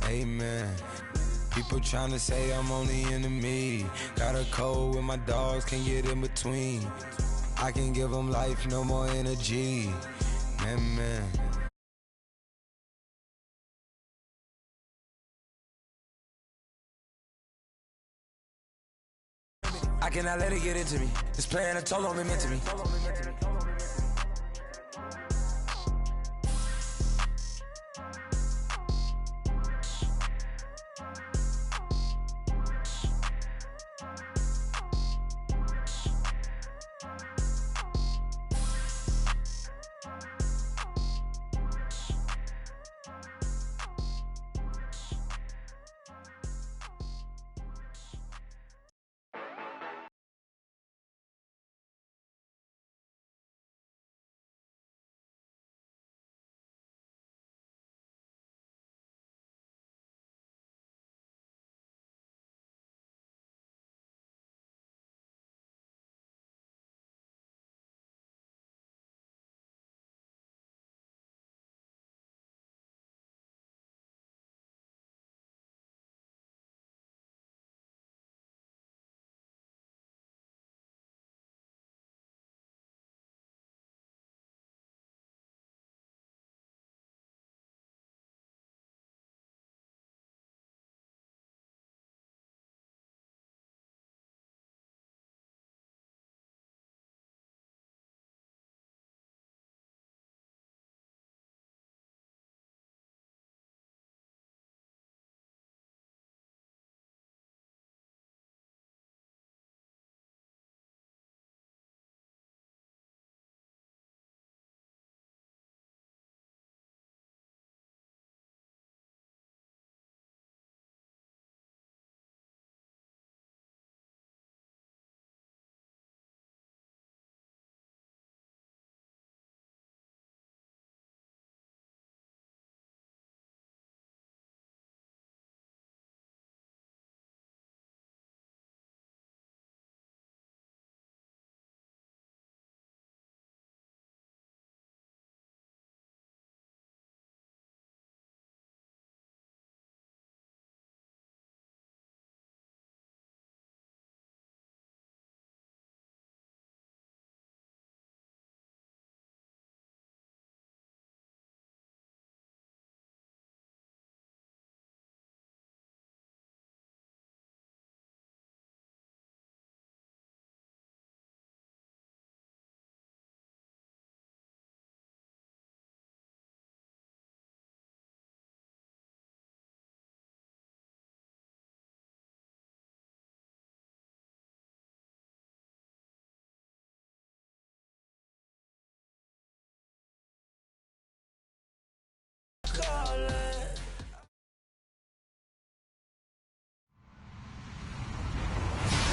Amen. People tryna say I'm only enemy. Got a code with my dogs, can't get in between. I can give them life, no more energy. Man. I cannot let it get into me. This playing a toll on me, meant to me.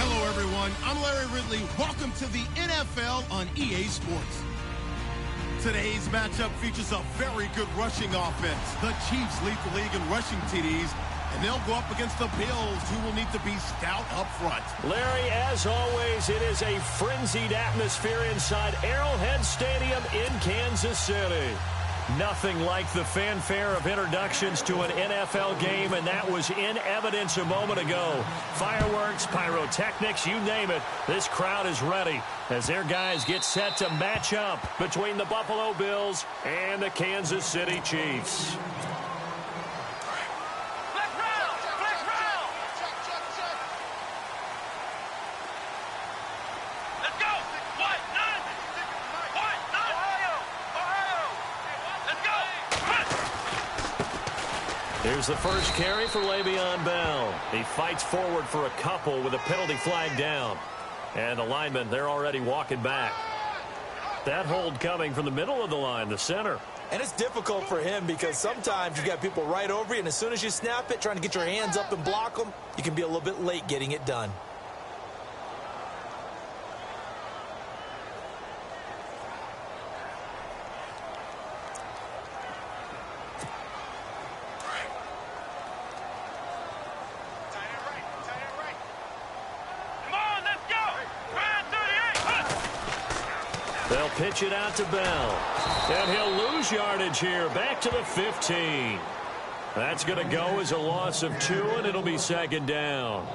Hello, everyone. I'm Larry Ridley. Welcome to the NFL on EA Sports. Today's matchup features a very good rushing offense. The Chiefs lead the league in rushing TDs, and they'll go up against the Bills, who will need to be stout up front. Larry, as always, it is a frenzied atmosphere inside Arrowhead Stadium in Kansas City. Nothing like the fanfare of introductions to an NFL game, and that was in evidence a moment ago. Fireworks, pyrotechnics, you name it. This crowd is ready as their guys get set to match up between the Buffalo Bills and the Kansas City Chiefs. Here's the first carry for Le'Veon Bell. He fights forward for a couple with a penalty flag down. And the linemen, they're already walking back. That hold coming from the middle of the line, the center. And it's difficult for him because sometimes you got people right over you, and as soon as you snap it, trying to get your hands up and block them, you can be a little bit late getting it done. They'll pitch it out to Bell. And he'll lose yardage here, back to the 15. That's going to go as a loss of 2, and it'll be second down.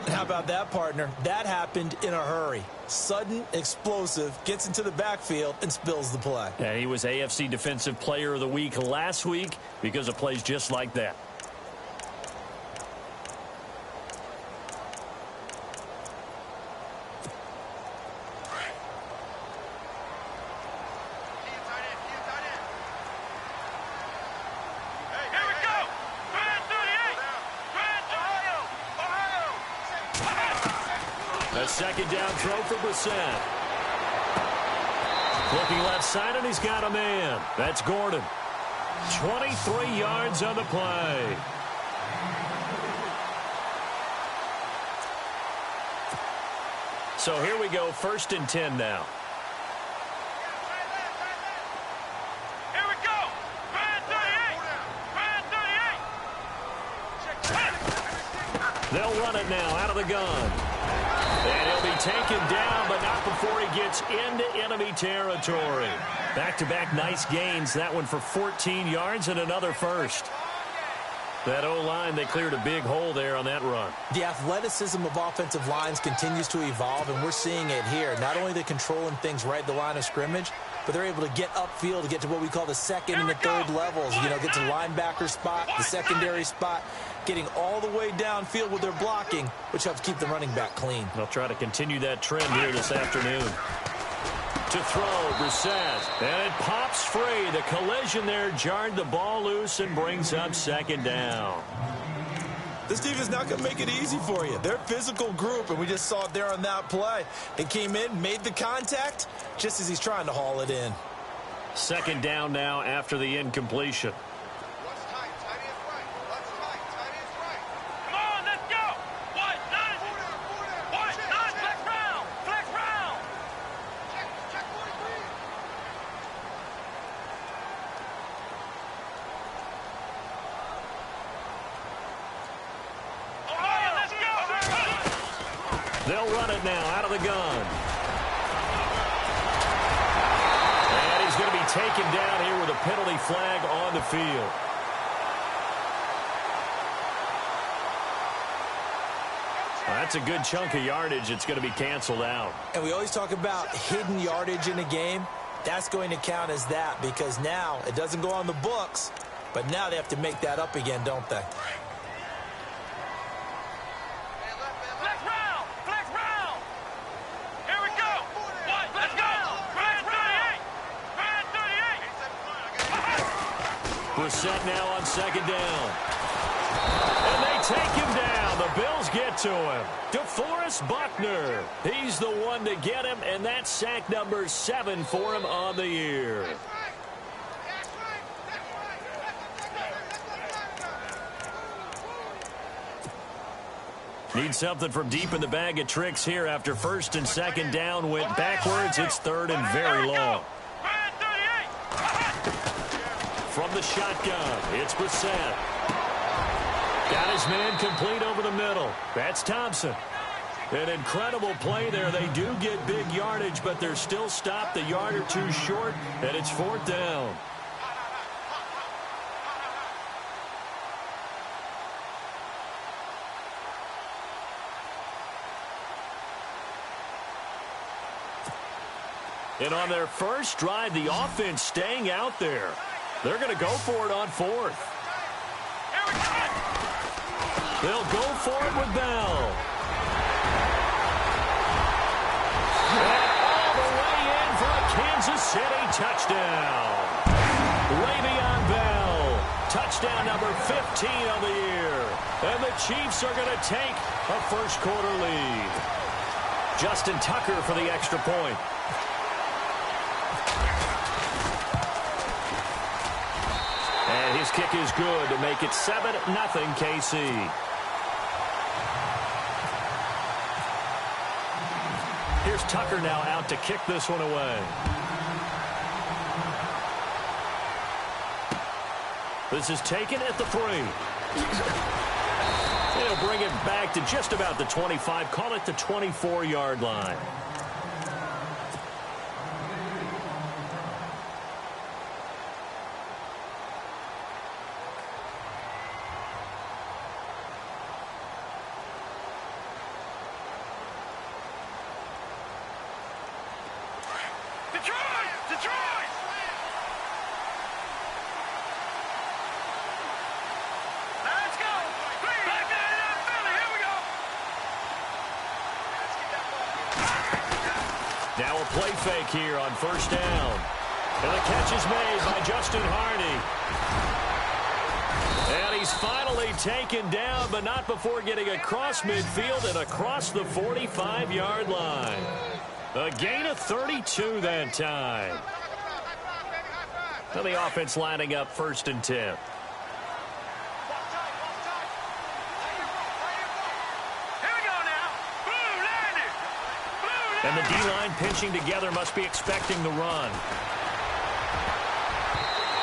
How about that, partner? That happened in a hurry. Sudden, explosive, gets into the backfield, and spills the play. And he was AFC Defensive Player of the Week last week because of plays just like that. A second down throw for Brissett. Looking left side, and he's got a man. That's Gordon. 23 yards on the play. So here we go, 1st and 10 now. Here we go. Brand 38. They'll run it now out of the gun. And he'll be taken down, but not before he gets into enemy territory. Back-to-back nice gains. That one for 14 yards and another first. That O-line, they cleared a big hole there on that run. The athleticism of offensive lines continues to evolve, and we're seeing it here. Not only are they controlling things right at the line of scrimmage, but they're able to get upfield to get to what we call the second and the third levels. You know, get to the linebacker spot, the secondary spot, getting all the way downfield with their blocking, which helps keep the running back clean. They'll try to continue that trend here this afternoon. To throw, Brissett, and it pops free. The collision there jarred the ball loose and brings up second down. This defense not going to make it easy for you. They're a physical group, and we just saw it there on that play. They came in, made the contact, just as he's trying to haul it in. Second down now after the incompletion. They'll run it now out of the gun. And he's going to be taken down here with a penalty flag on the field. That's a good chunk of yardage. It's going to be canceled out. And we always talk about hidden yardage in a game. That's going to count as that because now it doesn't go on the books, but now they have to make that up again, don't they? Brissett now on second down. And they take him down. The Bills get to him. DeForest Buckner. He's the one to get him, and that's sack number 7 for him on the year. Need something from deep in the bag of tricks here after 1st and 2nd down went backwards. It's 3rd and very long. From the shotgun, it's Brissett. Got his man complete over the middle. That's Thompson. An incredible play there. They do get big yardage, but they're still stopped a yard or two short, and it's 4th down. And on their first drive, the offense staying out there. They're going to go for it on 4th. They'll go for it with Bell. And all the way in for a Kansas City touchdown. Le'Veon Bell, touchdown number 15 of the year. And the Chiefs are going to take a first-quarter lead. Justin Tucker for the extra point. And his kick is good to make it 7-0 KC. Here's Tucker now out to kick this one away. This is taken at the 3. They'll bring it back to just about the 25. Call it the 24-yard line. Detroit! Detroit! Let's go! Back to Philly. Here we go. Now a play fake here on first down. And the catch is made by Justin Hardy. And he's finally taken down, but not before getting across midfield and across the 45-yard line. A gain of 32 that time. Now the offense lining up 1st and 10. Here we go now. Blue landed. Blue And landed. the D-line pinching together must be expecting the run.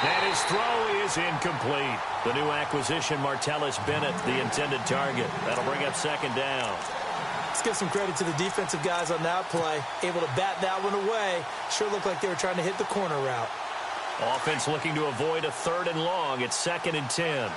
And his throw is incomplete. The new acquisition, Martellus Bennett, the intended target. That'll bring up 2nd down. Let's give some credit to the defensive guys on that play. Able to bat that one away. Sure looked like they were trying to hit the corner route. Offense looking to avoid a 3rd and long. It's 2nd and 10.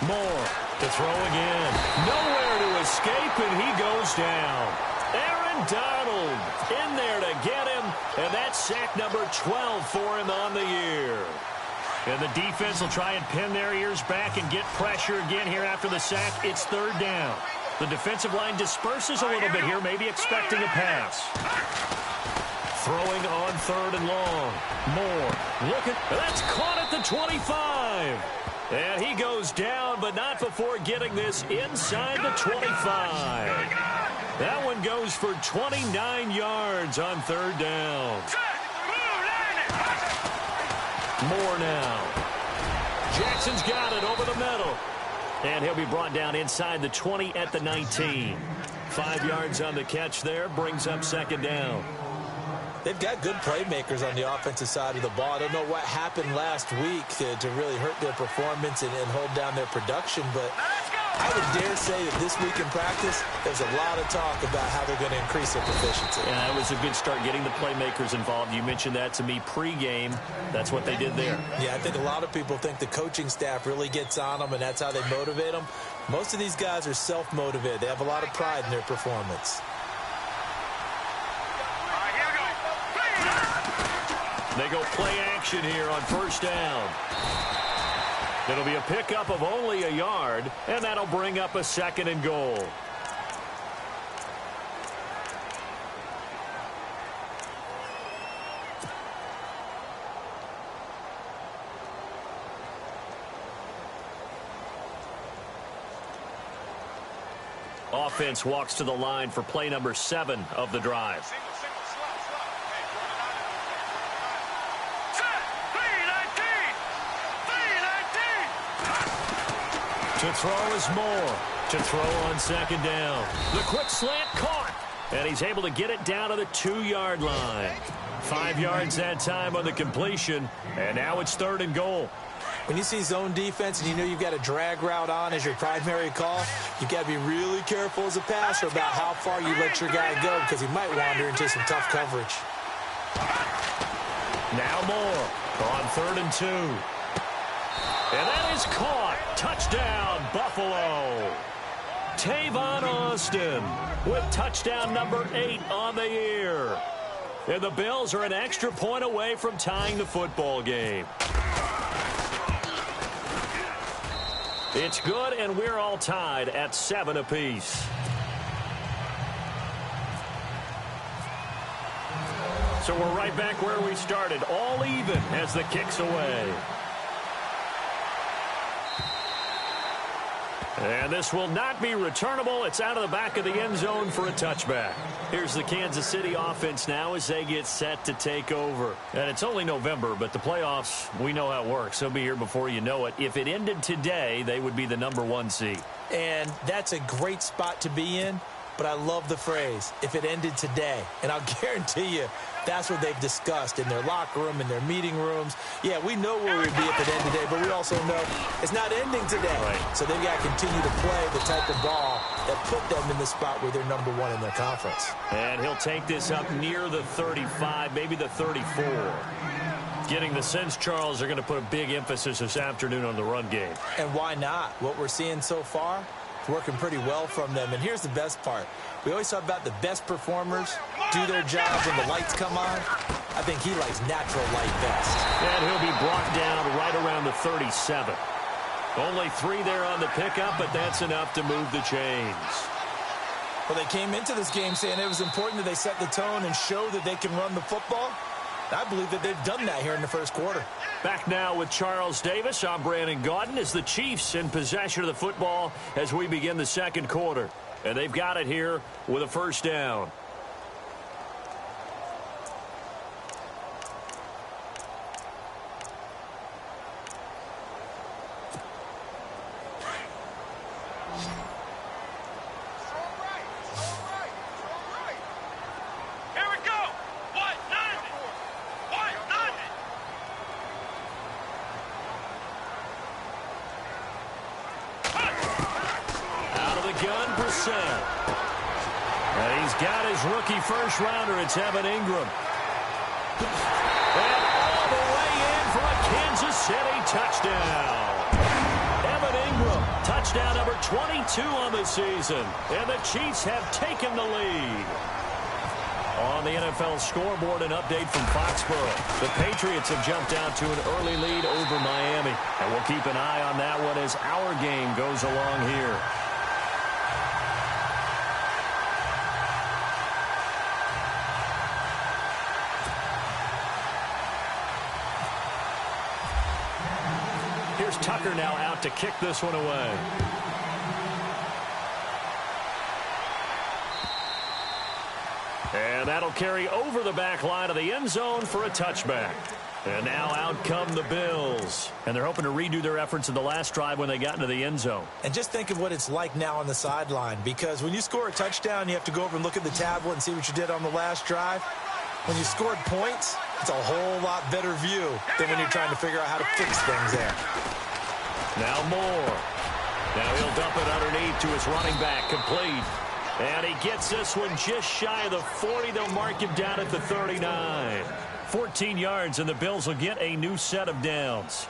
Moore to throw again. Nowhere to escape, and he goes down. Aaron Donald in there to get him, and that's sack number 12 for him on the year. And the defense will try and pin their ears back and get pressure again here after the sack. It's 3rd down. The defensive line disperses a little bit here, maybe expecting a pass. Throwing on 3rd and long. Moore looking. That's caught at the 25. And he goes down, but not before getting this inside the 25. That one goes for 29 yards on 3rd down. Moore now. Jackson's got it over the middle. And he'll be brought down inside the 20 at the 19. 5 yards on the catch there. Brings up 2nd down. They've got good playmakers on the offensive side of the ball. I don't know what happened last week to really hurt their performance and hold down their production, but I would dare say that this week in practice, there's a lot of talk about how they're going to increase their proficiency. Yeah, that was a good start getting the playmakers involved. You mentioned that to me pregame. That's what they did there. Yeah, I think a lot of people think the coaching staff really gets on them, and that's how they motivate them. Most of these guys are self-motivated. They have a lot of pride in their performance. They go play action here on 1st down. It'll be a pickup of only a yard, and that'll bring up a 2nd and goal. Offense walks to the line for play number 7 of the drive. To throw is Moore. To throw on 2nd down. The quick slant caught. And he's able to get it down to the 2-yard line. 5 yards that time on the completion. And now it's 3rd and goal. When you see zone defense and you know you've got a drag route on as your primary call, you've got to be really careful as a passer about how far you let your guy go because he might wander into some tough coverage. Now Moore on 3rd and 2. And that is caught. Touchdown, Buffalo. Tavon Austin with touchdown number 8 on the year. And the Bills are an extra point away from tying the football game. It's good, and we're all tied at 7 apiece. So we're right back where we started, all even as the kick's away. And this will not be returnable. It's out of the back of the end zone for a touchback. Here's the Kansas City offense now as they get set to take over. And it's only November, but the playoffs, we know how it works. They'll be here before you know it. If it ended today, they would be the number 1 seed. And that's a great spot to be in, but I love the phrase, if it ended today. And I'll guarantee you, that's what they've discussed in their locker room, in their meeting rooms. Yeah, we know where we'd be if it ended today, but we also know it's not ending today. Right. So they've got to continue to play the type of ball that put them in the spot where they're number 1 in their conference. And he'll take this up near the 35, maybe the 34. Getting the sense, Charles, they're going to put a big emphasis this afternoon on the run game. And why not? What we're seeing so far, working pretty well from them. And here's the best part. We always talk about the best performers do their job when the lights come on. I think he likes natural light best. And he'll be brought down right around the 37. Only 3 there on the pickup, but that's enough to move the chains. Well, they came into this game saying it was important that they set the tone and show that they can run the football. I believe that they've done that here in the first quarter. Back now with Charles Davis. I'm Brandon Gaudin as the Chiefs in possession of the football as we begin the second quarter. And they've got it here with a first down. And he's got his rookie first rounder. It's Evan Ingram. And all the way in for a Kansas City touchdown. Evan Ingram, touchdown number 22 on the season. And the Chiefs have taken the lead. On the NFL scoreboard, an update from Foxborough. The Patriots have jumped out to an early lead over Miami. And we'll keep an eye on that one as our game goes along here. Here's Tucker now out to kick this one away. And that'll carry over the back line of the end zone for a touchback. And now out come the Bills. And they're hoping to redo their efforts in the last drive when they got into the end zone. And just think of what it's like now on the sideline, because when you score a touchdown, you have to go over and look at the tablet and see what you did on the last drive. When you scored points, it's a whole lot better view than when you're trying to figure out how to fix things there. Now Moore. Now he'll dump it underneath to his running back, complete. And he gets this one just shy of the 40. They'll mark him down at the 39. 14 yards, and the Bills will get a new set of downs.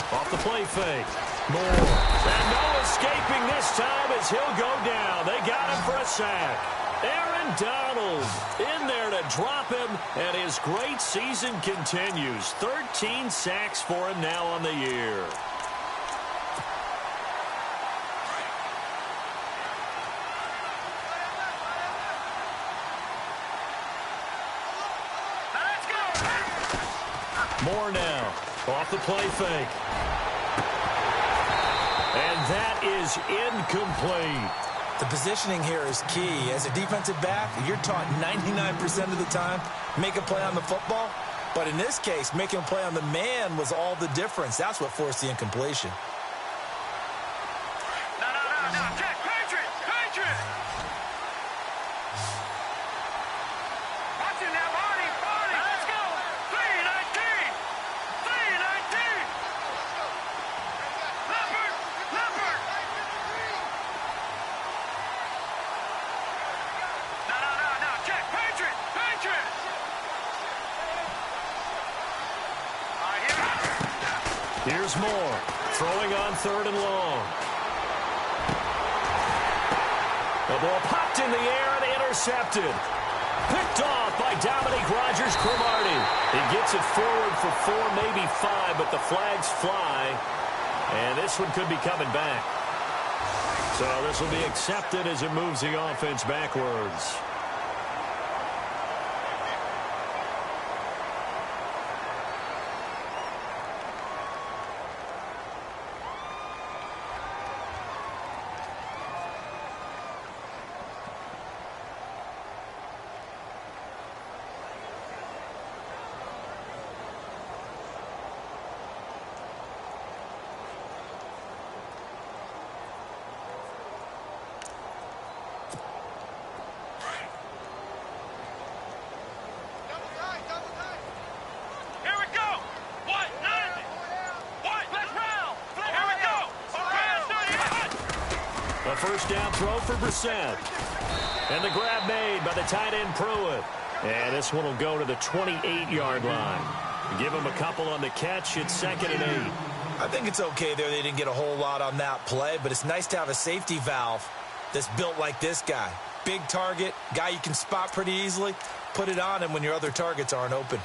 Off the play fake. Moore. And no escaping this time as he'll go down. They got him for a sack. Aaron Donald in there to drop him, and his great season continues. 13 sacks for him now on the year. Moore now off the play fake. And that is incomplete. The positioning here is key. As a defensive back, you're taught 99% of the time, make a play on the football. But in this case, making a play on the man was all the difference. That's what forced the incompletion. No. Jack, Patriot! Watch it now, Barney! Let's go! 3-19! Leopard! No, Jack, Patriot! All right, Here's Moore, throwing on 3rd and long. The ball popped in the air and intercepted. Picked off by Dominique Rodgers-Cromartie. He gets it forward for 4, maybe 5, but the flags fly. And this one could be coming back. So this will be accepted as it moves the offense backwards. first down throw for Brissett. And the grab made by the tight end Pruitt. And this one will go to the 28-yard line. Give him a couple on the catch. It's 2nd and 8. I think it's okay there. They didn't get a whole lot on that play, but it's nice to have a safety valve that's built like this guy. Big target, guy you can spot pretty easily. Put it on him when your other targets aren't open.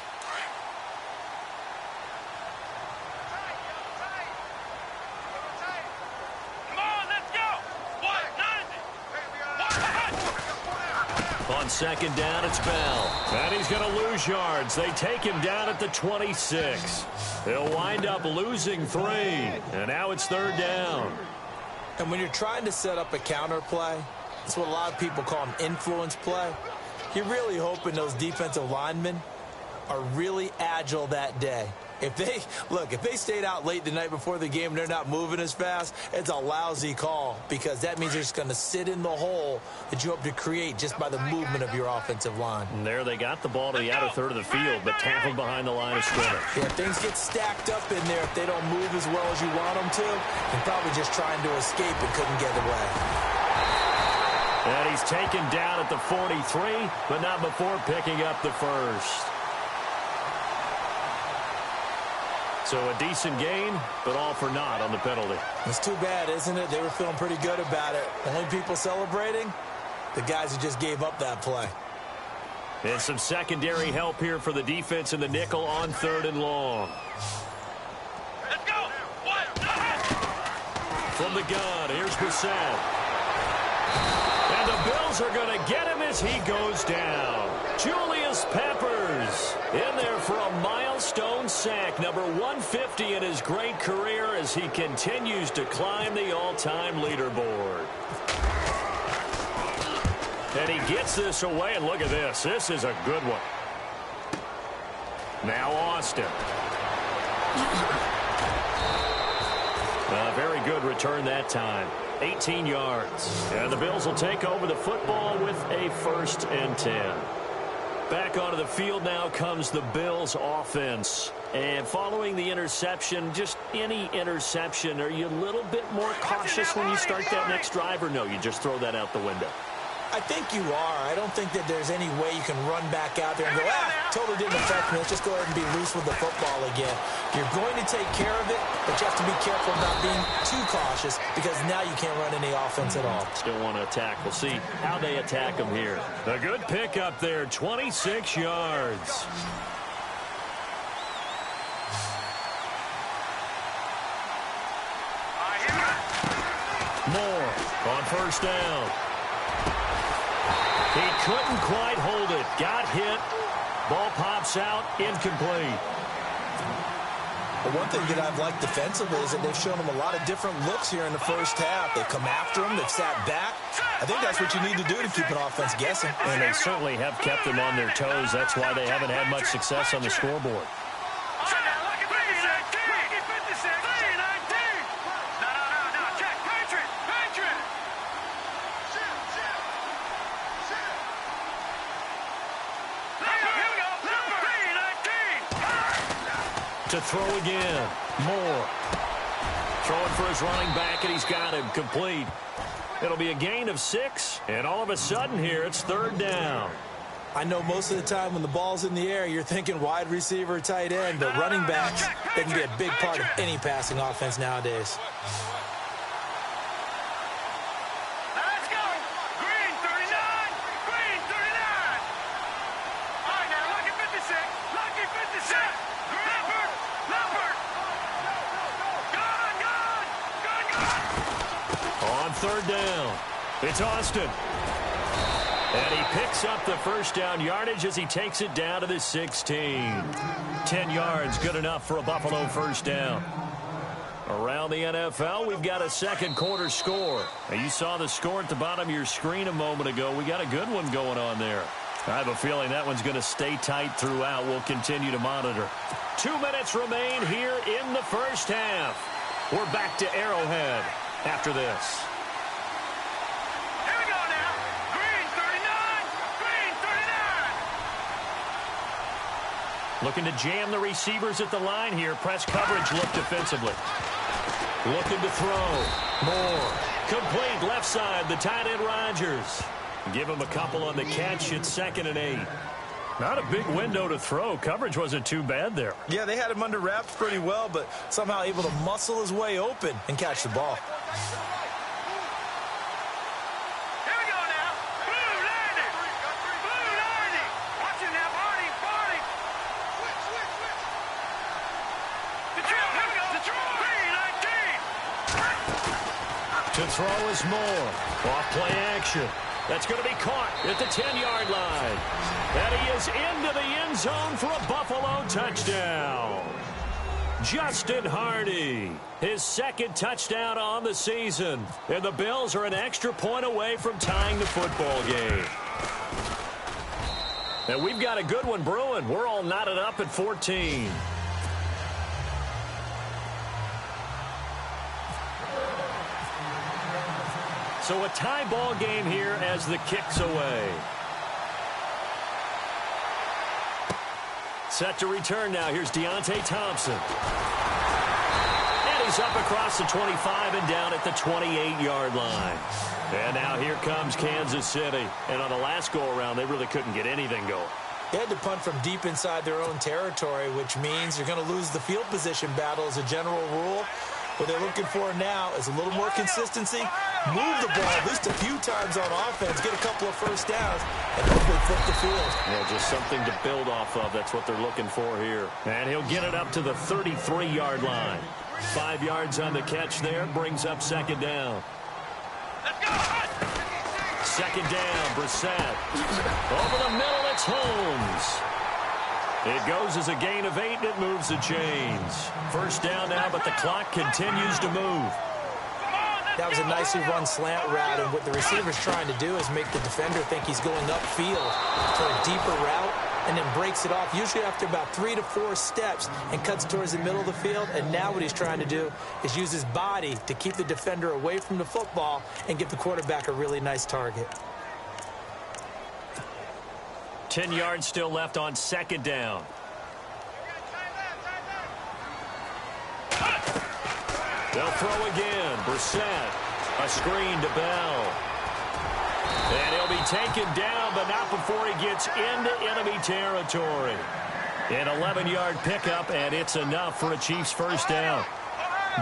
On 2nd down, it's Bell. And he's going to lose yards. They take him down at the 26. He'll wind up losing 3. And now it's 3rd down. And when you're trying to set up a counter play, it's what a lot of people call an influence play. You're really hoping those defensive linemen are really agile that day. If they stayed out late the night before the game and they're not moving as fast, it's a lousy call because that means they're just going to sit in the hole that you hope to create just by the movement of your offensive line. And there they got the ball to the outer third of the field, but tackled behind the line of scrimmage. Yeah, things get stacked up in there. If they don't move as well as you want them to, they're probably just trying to escape and couldn't get away. And he's taken down at the 43, but not before picking up the first. So a decent gain, but all for naught on the penalty. It's too bad, isn't it? They were feeling pretty good about it. Only people celebrating, the guys who just gave up that play. And some secondary help here for the defense in the nickel on 3rd and long. Let's go. From the gun, here's Brissett. And the Bills are going to get him as he goes down. Julius Peppers in there for a milestone sack, number 150 in his great career as he continues to climb the all-time leaderboard. And he gets this away, and look at this. This is a good one. Now Austin. A very good return that time. 18 yards. And the Bills will take over the football with a 1st and 10. Back onto the field now comes the Bills offense. And following the interception, just any interception, are you a little bit more cautious when you start that next drive, or no, you just throw that out the window? I think you are. I don't think that there's any way you can run back out there and go, totally didn't affect me. Let's just go ahead and be loose with the football again. You're going to take care of it, but you have to be careful about being too cautious because now you can't run any offense at all. Still want to attack. We'll see how they attack them here. A good pickup there, 26 yards. Moore on 1st down. He couldn't quite hold it. Got hit. Ball pops out. Incomplete. But one thing that I've liked defensively is that they've shown him a lot of different looks here in the first half. They've come after him. They've sat back. I think that's what you need to do to keep an offense guessing. And they certainly have kept them on their toes. That's why they haven't had much success on the scoreboard. To throw again. Moore. Throwing for his running back, and he's got him complete. It'll be a gain of 6, and all of a sudden here, it's 3rd down. I know most of the time when the ball's in the air, you're thinking wide receiver, tight end, but running backs, they can be a big part of any passing offense nowadays. Let's go. Green 39. Green 39. All right, now, lucky 56. Lucky 56. Leopard. On 3rd down, it's Austin. And he picks up the first down yardage as he takes it down to the 16. 10 yards, good enough for a Buffalo first down. Around the NFL, we've got a second quarter score. Now, you saw the score at the bottom of your screen a moment ago. We got a good one going on there. I have a feeling that one's going to stay tight throughout. We'll continue to monitor. 2 minutes remain here in the first half. We're back to Arrowhead after this. Here we go now. Green 39. Green 39. Looking to jam the receivers at the line here. Press coverage look defensively. Looking to throw. Moore complete left side, the tight end Rodgers. Give him a couple on the catch. It's 2nd and 8. Not a big window to throw. Coverage wasn't too bad there. Yeah, they had him under wraps pretty well, but somehow able to muscle his way open and catch the ball. Here we go now. Blue landing. Blue landing. Watch him now, Barney. Barney. Switch. Detroit. Here we go. Detroit. 3-19. To throw is Moore. Off play action. That's going to be caught at the 10-yard line. And he is into the end zone for a Buffalo touchdown. Justin Hardy, his 2nd touchdown on the season. And the Bills are an extra point away from tying the football game. And we've got a good one brewing. We're all knotted up at 14. So a tie ball game here as the kick's away. Set to return now. Here's Deontay Thompson. And he's up across the 25 and down at the 28-yard line. And now here comes Kansas City. And on the last go-around, they really couldn't get anything going. They had to punt from deep inside their own territory, which means you're going to lose the field position battle as a general rule. What they're looking for now is a little more consistency, move the ball at least a few times on offense, get a couple of first downs, and hopefully flip the field. Yeah, just something to build off of. That's what they're looking for here. And he'll get it up to the 33-yard line. 5 yards on the catch there, brings up 2nd down. Let's go. 2nd down, Brissett. Over the middle, it's Holmes. It goes as a gain of 8, and it moves the chains. First down now, but the clock continues to move. That was a nicely run slant route, and what the receiver's trying to do is make the defender think he's going upfield for a deeper route, and then breaks it off, usually after about 3 to 4 steps, and cuts towards the middle of the field. And now what he's trying to do is use his body to keep the defender away from the football and give the quarterback a really nice target. 10 yards still left on 2nd down. They'll throw again. Brissett. A screen to Bell. And he'll be taken down, but not before he gets into enemy territory. An 11-yard pickup, and it's enough for a Chiefs first down.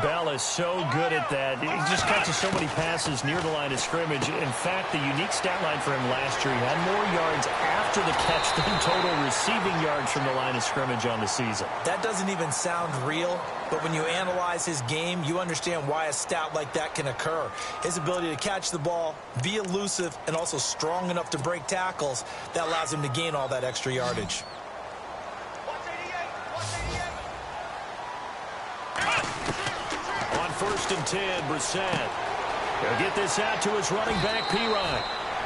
Bell is so good at that. He just catches so many passes near the line of scrimmage. In fact, the unique stat line for him last year, he had more yards after the catch than total receiving yards from the line of scrimmage on the season. That doesn't even sound real, but when you analyze his game, you understand why a stat like that can occur. His ability to catch the ball, be elusive, and also strong enough to break tackles, that allows him to gain all that extra yardage. On 1st and 10, Brissett. He'll get this out to his running back, Pirine.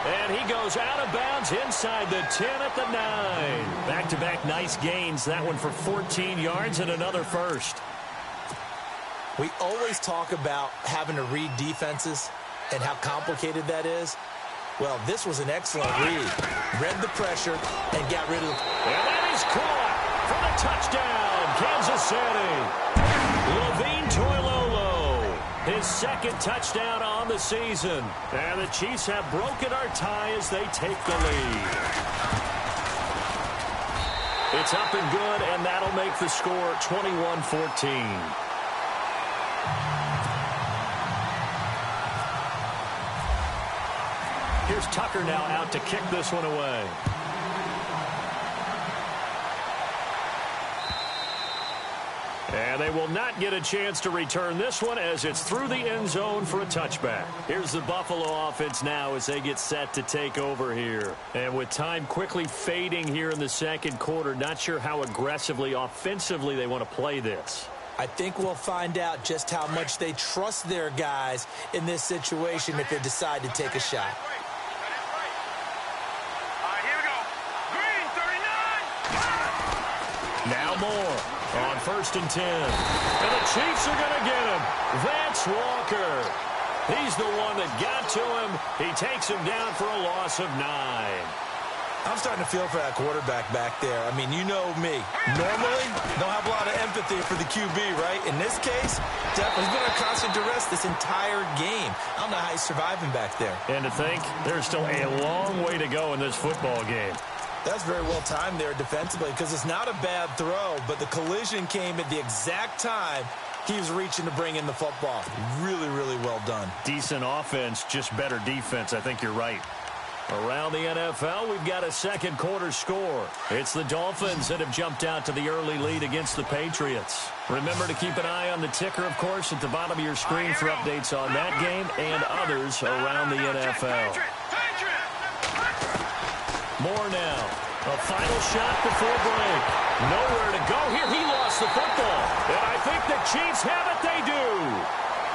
And he goes out of bounds inside the 10 at the 9. Back-to-back nice gains. That one for 14 yards and another first. We always talk about having to read defenses and how complicated that is. Well, this was an excellent read. Read the pressure and got rid of the... And that is caught for the touchdown, Kansas City. Levine Toilolo, his 2nd touchdown on the season. And the Chiefs have broken our tie as they take the lead. It's up and good, and that'll make the score 21-14. Here's Tucker now out to kick this one away. And they will not get a chance to return this one as it's through the end zone for a touchback. Here's the Buffalo offense now as they get set to take over here. And with time quickly fading here in the 2nd quarter, not sure how aggressively, offensively they want to play this. I think we'll find out just how much they trust their guys in this situation if they decide to take a shot. Now Moore on 1st and 10. And the Chiefs are going to get him. Vance Walker. He's the one that got to him. He takes him down for a loss of 9. I'm starting to feel for that quarterback back there. I mean, you know me. Normally, don't have a lot of empathy for the QB, right? In this case, definitely he's been under constant duress this entire game. I don't know how he's surviving back there. And to think, there's still a long way to go in this football game. That's very well timed there defensively because it's not a bad throw, but the collision came at the exact time he was reaching to bring in the football. Really, really well done. Decent offense, just better defense. I think you're right. Around the NFL, we've got a second quarter score. It's the Dolphins that have jumped out to the early lead against the Patriots. Remember to keep an eye on the ticker, of course, at the bottom of your screen for updates on that game and others around the NFL. More now. A final shot before break. Nowhere to go here. He lost the football. And I think the Chiefs have it. They do.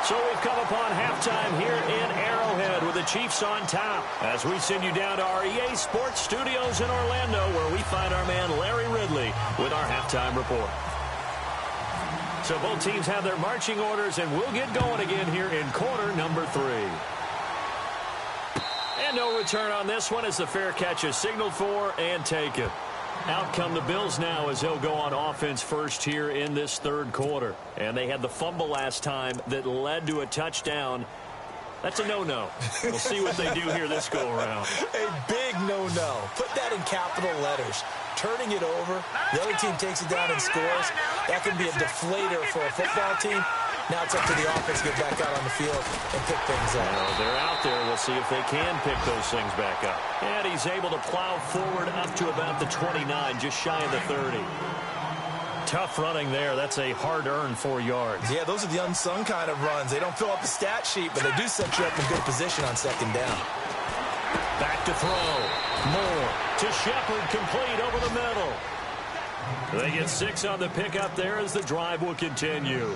So we've come upon halftime here in Arrowhead with the Chiefs on top as we send you down to our EA Sports Studios in Orlando where we find our man Larry Ridley with our halftime report. So both teams have their marching orders and we'll get going again here in quarter number 3. And no return on this one as the fair catch is signaled for and taken. Out come the Bills now as they'll go on offense first here in this third quarter. And they had the fumble last time that led to a touchdown. That's a no-no. We'll see what they do here this go-around. A big no-no. Put that in capital letters. Turning it over, the other team takes it down and scores. That can be a deflator for a football team. Now it's up to the offense to get back out on the field and pick things up. Well, they're out there. We'll see if they can pick those things back up. And he's able to plow forward up to about the 29, just shy of the 30. Tough running there. That's a hard-earned 4 yards. Yeah, those are the unsung kind of runs. They don't fill up the stat sheet, but they do set you up in good position on second down. Back to throw. Moore to Shepard, complete over the middle. They get 6 on the pickup there as the drive will continue.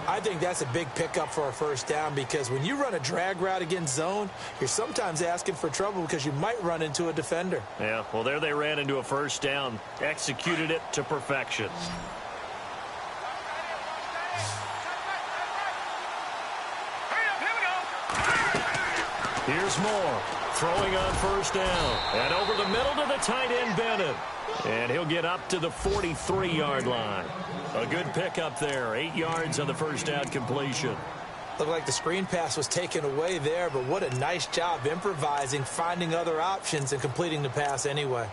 I think that's a big pickup for a first down because when you run a drag route against zone, you're sometimes asking for trouble because you might run into a defender. Yeah, well, there they ran into a first down, executed it to perfection. Here's Moore, throwing on first down, and over the middle to the tight end, Bennett. And he'll get up to the 43-yard line. A good pickup there, 8 yards on the first down completion. Looked like the screen pass was taken away there, but what a nice job improvising, finding other options, and completing the pass anyway.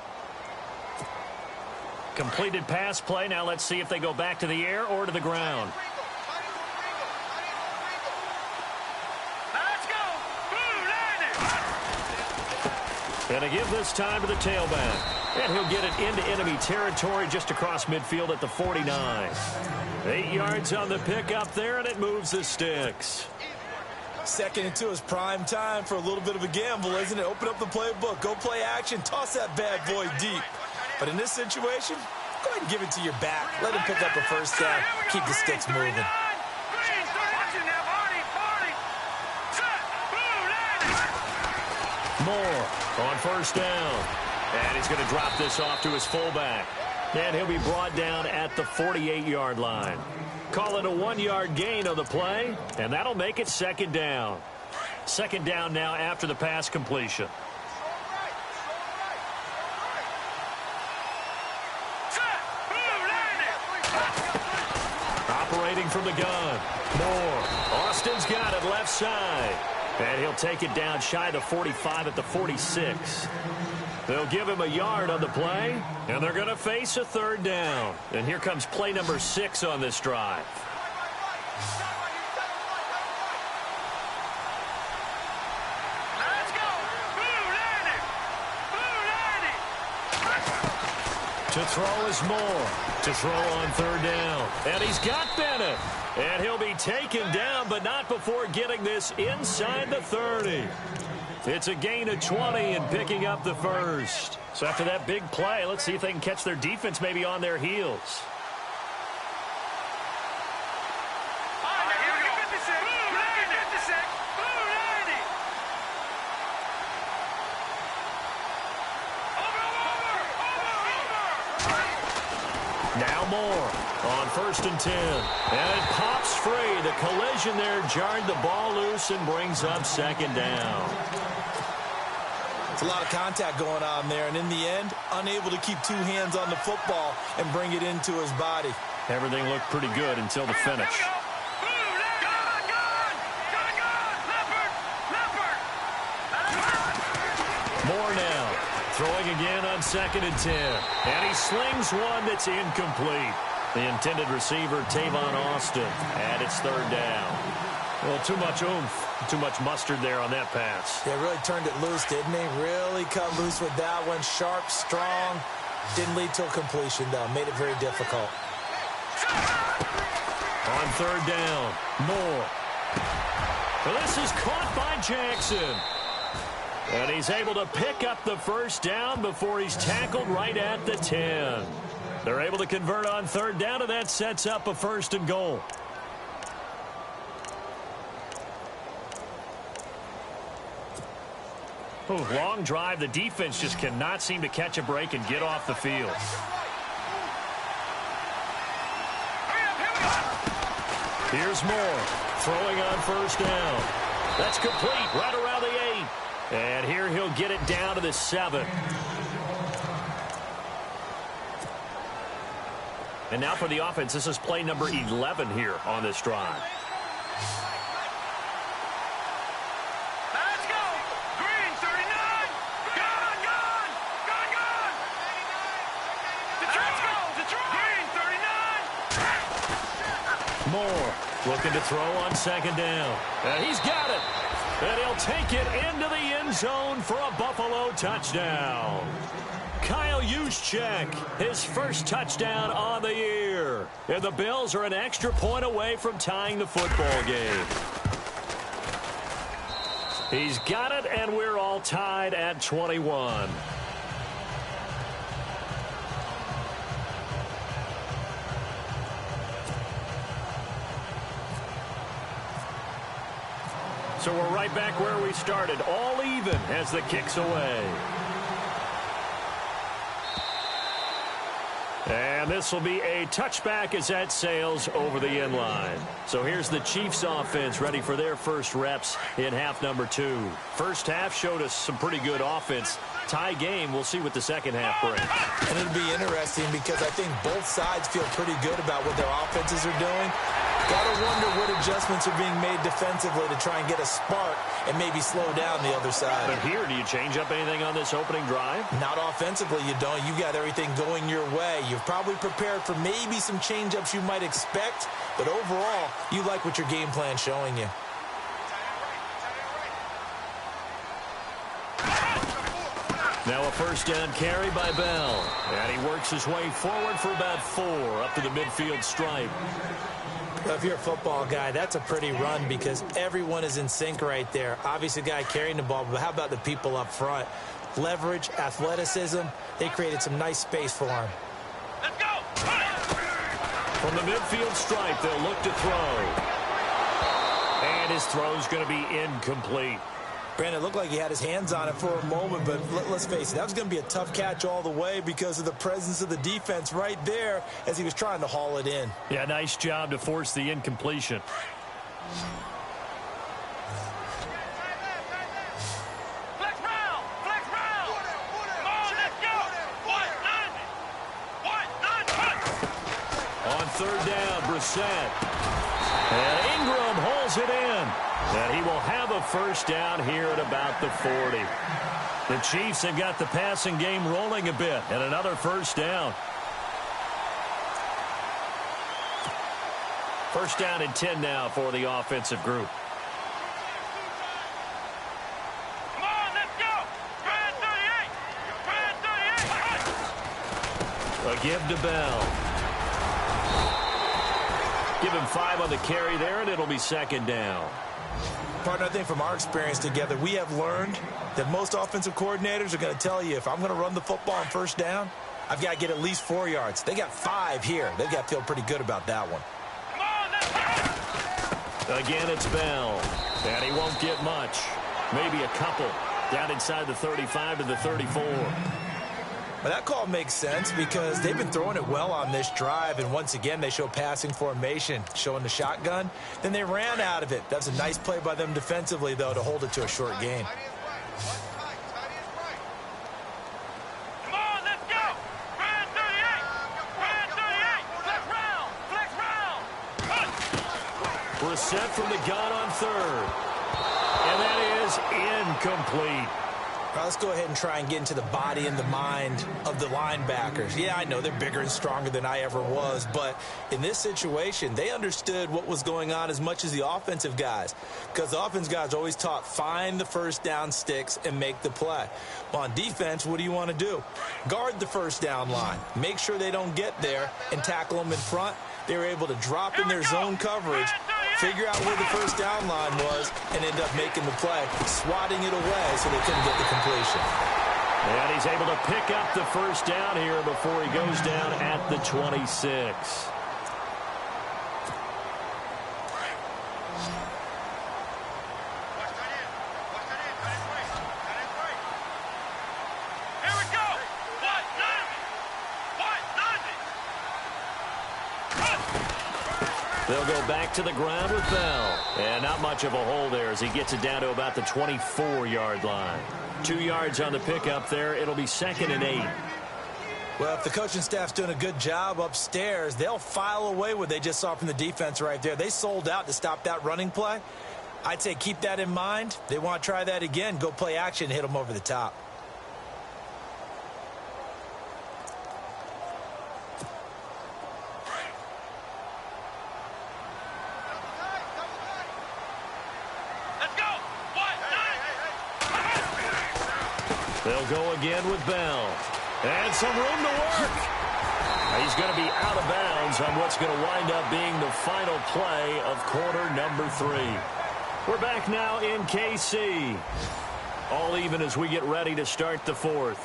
Completed pass play. Now let's see if they go back to the air or to the ground. And to give this time to the tailback. And he'll get it into enemy territory just across midfield at the 49. 8 yards on the pickup there, and it moves the sticks. Second and 2 is prime time for a little bit of a gamble, isn't it? Open up the playbook, go play action, toss that bad boy deep. But in this situation, go ahead and give it to your back. Let him pick up a first down, keep the sticks moving. Moore on first down. And he's going to drop this off to his fullback. And he'll be brought down at the 48-yard line. Call it a 1-yard gain on the play, and that'll make it second down. Second down now after the pass completion. Operating from the gun. Moore. Austin's got it left side. And he'll take it down shy of the 45 at the 46. They'll give him a yard on the play, and they're going to face a third down. And here comes play number 6 on this drive. Let's go. To throw is Moore. To throw on third down. And he's got Bennett. And he'll be taken down, but not before getting this inside the 30. It's a gain of 20 and picking up the first. So after that big play, let's see if they can catch their defense maybe on their heels. Now Moore on first and 10. And it pops free. The collision there jarred the ball loose and brings up second down. It's a lot of contact going on there, and in the end, unable to keep two hands on the football and bring it into his body. Everything looked pretty good until the finish. Moore now, throwing again on 2nd and 10. And he slings one that's incomplete. The intended receiver, Tavon Austin, and it's 3rd down. Well, too much oomph, too much mustard there on that pass. Yeah, really turned it loose, didn't he? Really cut loose with that one. Sharp, strong. Didn't lead to a completion, though. Made it very difficult. On 3rd down, Moore. Well, this is caught by Jackson. And he's able to pick up the 1st down before he's tackled right at the 10. They're able to convert on 3rd down, and that sets up a 1st and goal. Oh, long drive. The defense just cannot seem to catch a break and get off the field. Here's Moore throwing on 1st down. That's complete right around the 8. And here he'll get it down to the 7. And now for the offense, this is play number 11 here on this drive. Let's go! Green, 39! Gone! Detroit! Green, 39! Moore looking to throw on 2nd down. And he's got it. And he'll take it into the end zone for a Buffalo touchdown. Kyle Juszczyk, his 1st touchdown on the year. And the Bills are an extra point away from tying the football game. He's got it, and we're all tied at 21. So we're right back where we started, all even as the kick's away. And this will be a touchback as that sails over the end line. So here's the Chiefs offense ready for their first reps in half number 2. First half showed us some pretty good offense. Tie game, we'll see what the second half brings. And it'll be interesting because I think both sides feel pretty good about what their offenses are doing. Gotta wonder what adjustments are being made defensively to try and get a spark and maybe slow down the other side. But here, do you change up anything on this opening drive? Not offensively, you don't. You got everything going your way. You've probably prepared for maybe some change-ups you might expect, but overall, you like what your game plan's showing you. Now a 1st down carry by Bell. And he works his way forward for about 4 up to the midfield stripe. If you're a football guy, that's a pretty run because everyone is in sync right there. Obviously, the guy carrying the ball, but how about the people up front? Leverage, athleticism, they created some nice space for him. Let's go! From the midfield stripe, they'll look to throw. And his throw's going to be incomplete. Brandon, it looked like he had his hands on it for a moment, but let's face it, that was going to be a tough catch all the way because of the presence of the defense right there as he was trying to haul it in. Yeah, nice job to force the incompletion. Flex round! Flex round! Come on, let's go! On 3rd down, Brissett. And Ingram holds it in. And he will have a 1st down here at about the 40. The Chiefs have got the passing game rolling a bit. And another 1st down. 1st down and 10 now for the offensive group. Come on, let's go! Brand 38! Brand 38! A give to Bell. Give him 5 on the carry there, and it'll be 2nd down. Partner, I think from our experience together, we have learned that most offensive coordinators are going to tell you if I'm going to run the football on 1st down, I've got to get at least 4 yards. They got 5 here. They've got to feel pretty good about that one. Come on, let's go! Again, it's Bell. And he won't get much. Maybe a couple. Down inside the 35 to the 34. But that call makes sense because they've been throwing it well on this drive, and once again they show passing formation, showing the shotgun. Then they ran out of it. That was a nice play by them defensively, though, to hold it to a short gain. Brissett from the gun on third. And that is incomplete. All right, let's go ahead and try and get into the body and the mind of the linebackers. Yeah, I know they're bigger and stronger than I ever was, but in this situation, they understood what was going on as much as the offensive guys, because the offensive guys are always taught, find the first down sticks and make the play. Well, on defense, what do you want to do? Guard the first down line. Make sure they don't get there and tackle them in front. They were able to drop in their zone coverage, figure out where the first down line was, and end up making the play, swatting it away so they couldn't get the completion. And he's able to pick up the first down here before he goes down at the 26. They'll go back to the ground with Bell. And not much of a hole there as he gets it down to about the 24-yard line. 2 yards on the pickup there. It'll be 2nd and 8. Well, if the coaching staff's doing a good job upstairs, they'll file away what they just saw from the defense right there. They sold out to stop that running play. I'd say keep that in mind. They want to try that again. Go play action, hit them over the top. They'll go again with Bell. And some room to work. He's going to be out of bounds on what's going to wind up being the final play of quarter number 3. We're back now in KC. All even as we get ready to start the 4th.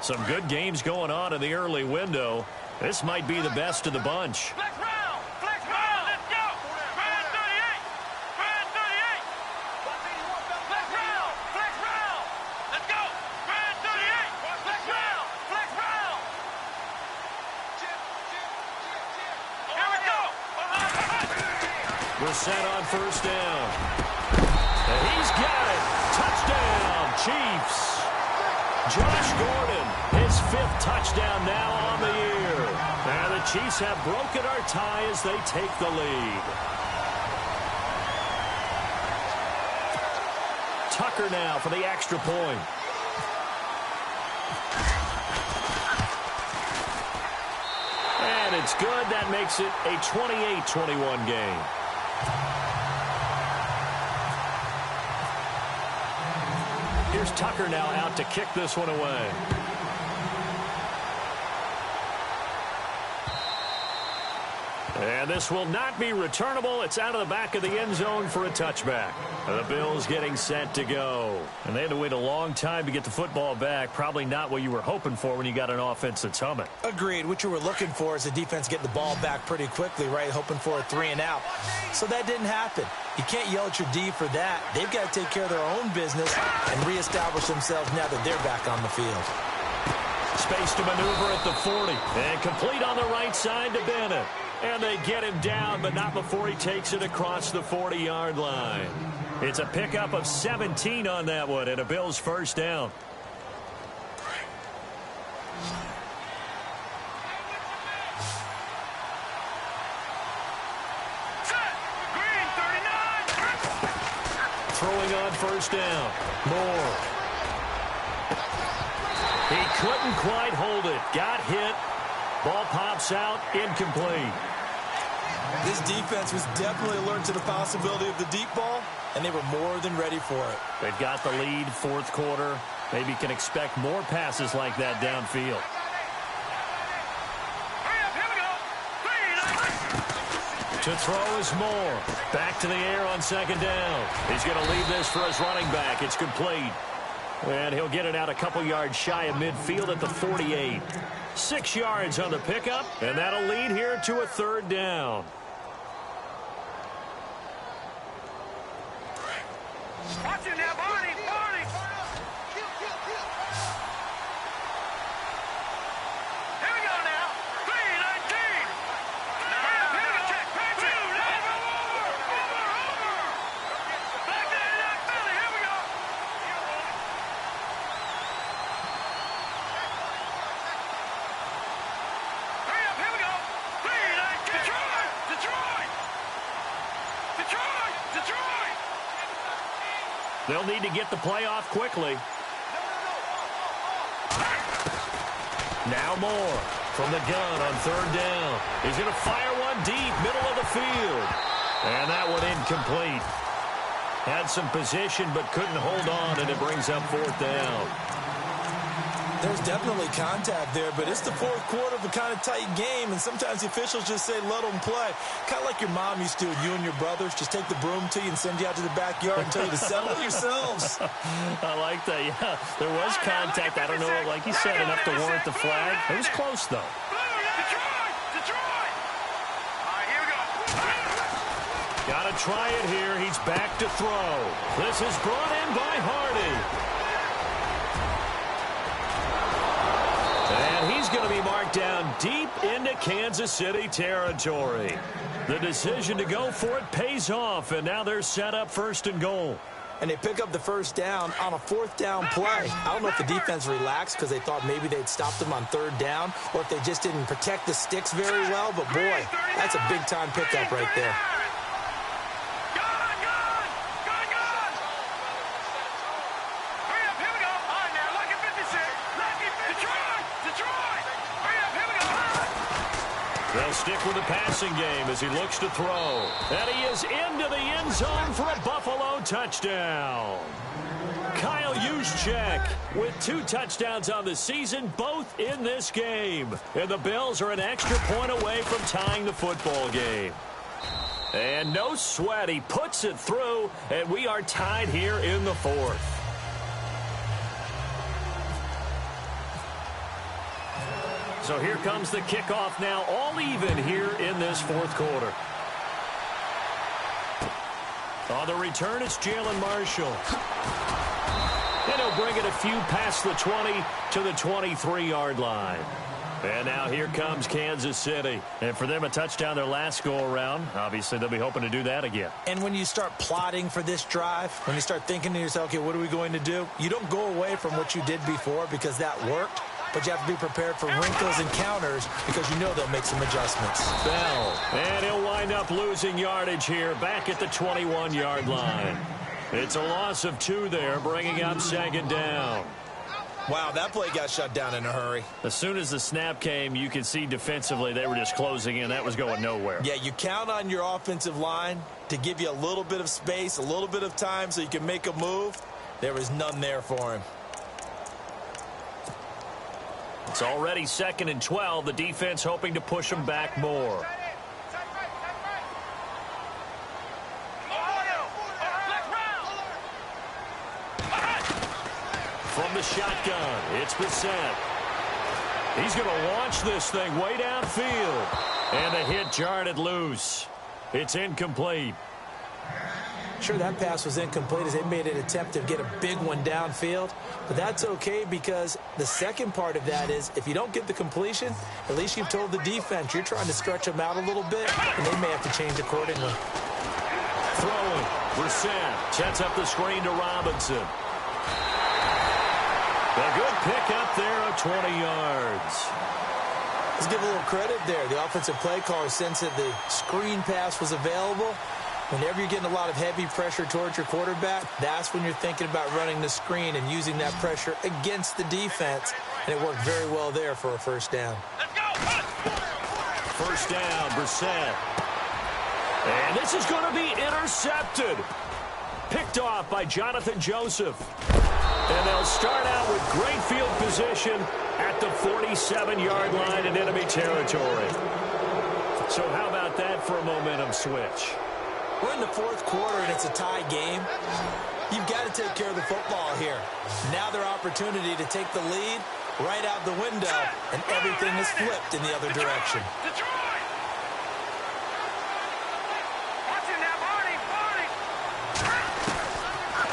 Some good games going on in the early window. This might be the best of the bunch. Flex round! Flex round! Let's go! Brand 38! Brand 38! Flex round! Flex round! Let's go! Brand 38! Flex round! Flex round! Here we go! Brissett on first down. And he's got it. Touchdown, Chiefs. Josh Gordon, his 5th touchdown now on the year. And the Chiefs have broken our tie as they take the lead. Tucker now for the extra point. And it's good. That makes it a 28-21 game. Here's Tucker now out to kick this one away. And this will not be returnable. It's out of the back of the end zone for a touchback. The Bills getting set to go. And they had to wait a long time to get the football back. Probably not what you were hoping for when you got an offense that's humming. Agreed. What you were looking for is the defense getting the ball back pretty quickly, right? Hoping for a 3 and out. So that didn't happen. You can't yell at your D for that. They've got to take care of their own business and reestablish themselves now that they're back on the field. Space to maneuver at the 40. And complete on the right side to Bennett. And they get him down, but not before he takes it across the 40-yard line. It's a pickup of 17 on that one and a Bills first down. Green 39! Throwing on first down. Moore. He couldn't quite hold it. Got hit. Ball pops out. Incomplete. This defense was definitely alert to the possibility of the deep ball, and they were more than ready for it. They've got the lead, 4th quarter. Maybe can expect more passes like that downfield. To throw is Moore. Back to the air on 2nd down. He's going to leave this for his running back. It's complete. And he'll get it out a couple yards shy of midfield at the 48. 6 yards on the pickup, and that'll lead here to a 3rd down. Watch it now, Barney! Barney! Here we go now! 3-19! Check! Back to Philly! Here we go! They'll need to get the play off quickly. Now Moore from the gun on third down. He's going to fire one deep, middle of the field. And that one incomplete. Had some position but couldn't hold on, and it brings up fourth down. There's definitely contact there, but it's the fourth quarter of a kind of tight game, and sometimes the officials just say, let them play. Kind of like your mom used to, you and your brothers, just take the broom to you and send you out to the backyard and tell you to settle yourselves. I like that, yeah. There was contact. I don't know, like you said, enough to warrant the flag. It was close, though. Detroit! All right, here we go. Got to try it here. He's back to throw. This is brought in by Hardy. And he's going to be marked down deep into Kansas City territory. The decision to go for it pays off, and now they're set up first and goal. And they pick up the first down on a fourth down play. I don't know if the defense relaxed because they thought maybe they'd stopped them on third down, or if they just didn't protect the sticks very well. But, boy, that's a big-time pickup right there. They'll stick with the passing game as he looks to throw. And he is into the end zone for a Buffalo touchdown. Kyle Juszczyk with 2 touchdowns on the season, both in this game. And the Bills are an extra point away from tying the football game. And no sweat, he puts it through, and we are tied here in the fourth. So here comes the kickoff now, all even here in this fourth quarter. On the return, it's Jalen Marshall. And he'll bring it a few past the 20 to the 23-yard line. And now here comes Kansas City. And for them, a touchdown their last go-around. Obviously, they'll be hoping to do that again. And when you start plotting for this drive, when you start thinking to yourself, okay, what are we going to do? You don't go away from what you did before because that worked. But you have to be prepared for wrinkles and counters because you know they'll make some adjustments. Bell, and he'll wind up losing yardage here back at the 21-yard line. It's a loss of 2 there, bringing up second down. Wow, that play got shut down in a hurry. As soon as the snap came, you could see defensively they were just closing in. That was going nowhere. Yeah, you count on your offensive line to give you a little bit of space, a little bit of time so you can make a move. There was none there for him. It's already 2nd and 12. The defense hoping to push them back more. From the shotgun, it's Brissett. He's going to launch this thing way downfield. And the hit jarred it loose. It's incomplete. Sure, that pass was incomplete as they made an attempt to get a big one downfield. But that's okay because the second part of that is if you don't get the completion, at least you've told the defense you're trying to stretch them out a little bit, and they may have to change accordingly. Throwing. Brissett sets up the screen to Robinson. A good pickup there of 20 yards. Let's give a little credit there. The offensive play caller sensed that the screen pass was available. Whenever you're getting a lot of heavy pressure towards your quarterback, that's when you're thinking about running the screen and using that pressure against the defense. And it worked very well there for a first down. First down, Brissett. And this is going to be intercepted. Picked off by Jonathan Joseph. And they'll start out with great field position at the 47-yard line in enemy territory. So how about that for a momentum switch? We're in the fourth quarter, and it's a tie game. You've got to take care of the football here. Now their opportunity to take the lead right out the window, and everything is flipped in the other direction.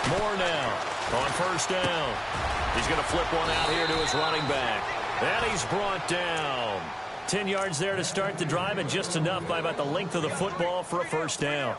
Moore now on first down. He's going to flip one out here to his running back. And he's brought down. 10 yards there to start the drive, and just enough by about the length of the football for a first down.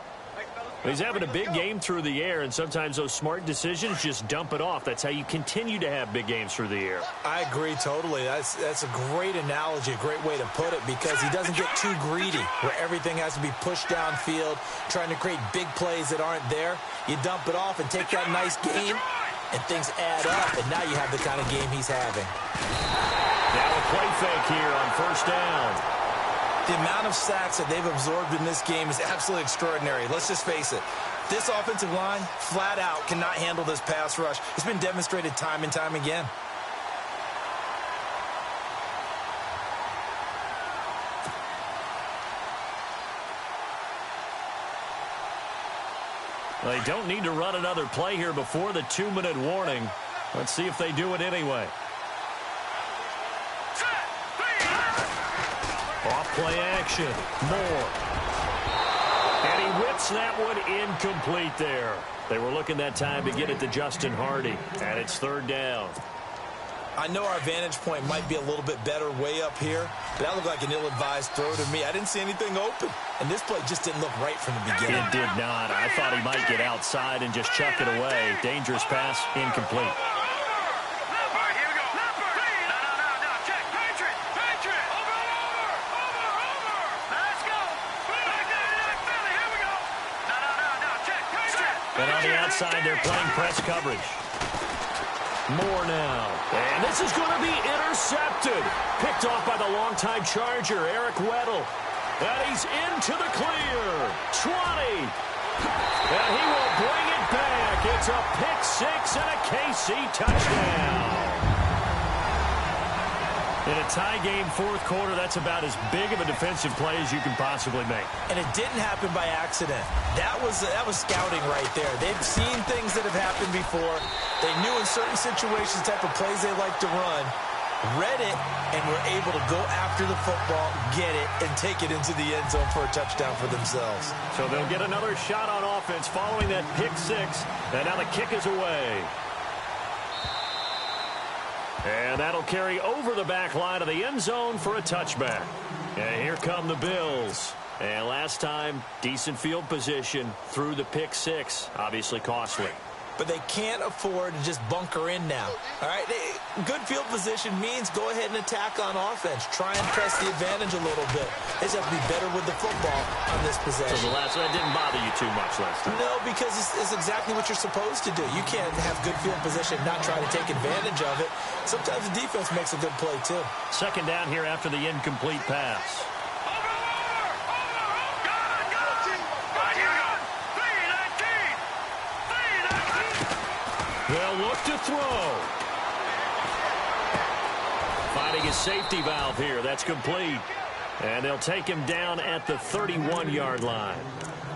He's having a big game through the air, and sometimes those smart decisions just dump it off. That's how you continue to have big games through the air. I agree totally. That's a great analogy, a great way to put it, because he doesn't get too greedy where everything has to be pushed downfield, trying to create big plays that aren't there. You dump it off and take that nice game, and things add up, and now you have the kind of game he's having. Now a play fake here on first down. The amount of sacks that they've absorbed in this game is absolutely extraordinary. Let's just face it. This offensive line, flat out, cannot handle this pass rush. It's been demonstrated time and time again. They don't need to run another play here before the 2-minute warning. Let's see if they do it anyway. Off-play action. Moore. And he whips that one incomplete there. They were looking that time to get it to Justin Hardy. And it's third down. I know our vantage point might be a little bit better way up here, but that looked like an ill-advised throw to me. I didn't see anything open, and this play just didn't look right from the beginning. It did not. I thought he might get outside and just chuck it away. Dangerous pass, incomplete. And on the outside, they're playing press coverage. Moore now. And this is going to be intercepted. Picked off by the longtime Charger, Eric Weddle. And he's into the clear. 20. And he will bring it back. It's a pick six and a KC touchdown. In a tie game fourth quarter, that's about as big of a defensive play as you can possibly make. And it didn't happen by accident. That was scouting right there. They've seen things that have happened before. They knew in certain situations the type of plays they like to run, read it, and were able to go after the football, get it, and take it into the end zone for a touchdown for themselves. So they'll get another shot on offense following that pick six. And now the kick is away. And that'll carry over the back line of the end zone for a touchback. And here come the Bills. And last time, decent field position through the pick six. Obviously costly. But they can't afford to just bunker in now. All right, good field position means go ahead and attack on offense. Try and press the advantage a little bit. They just have to be better with the football on this possession. So the last one didn't bother you too much last time? No, because it's exactly what you're supposed to do. You can't have good field position, not try to take advantage of it. Sometimes the defense makes a good play, too. Second down here after the incomplete pass. They'll look to throw. Finding a safety valve here. That's complete. And they'll take him down at the 31-yard line.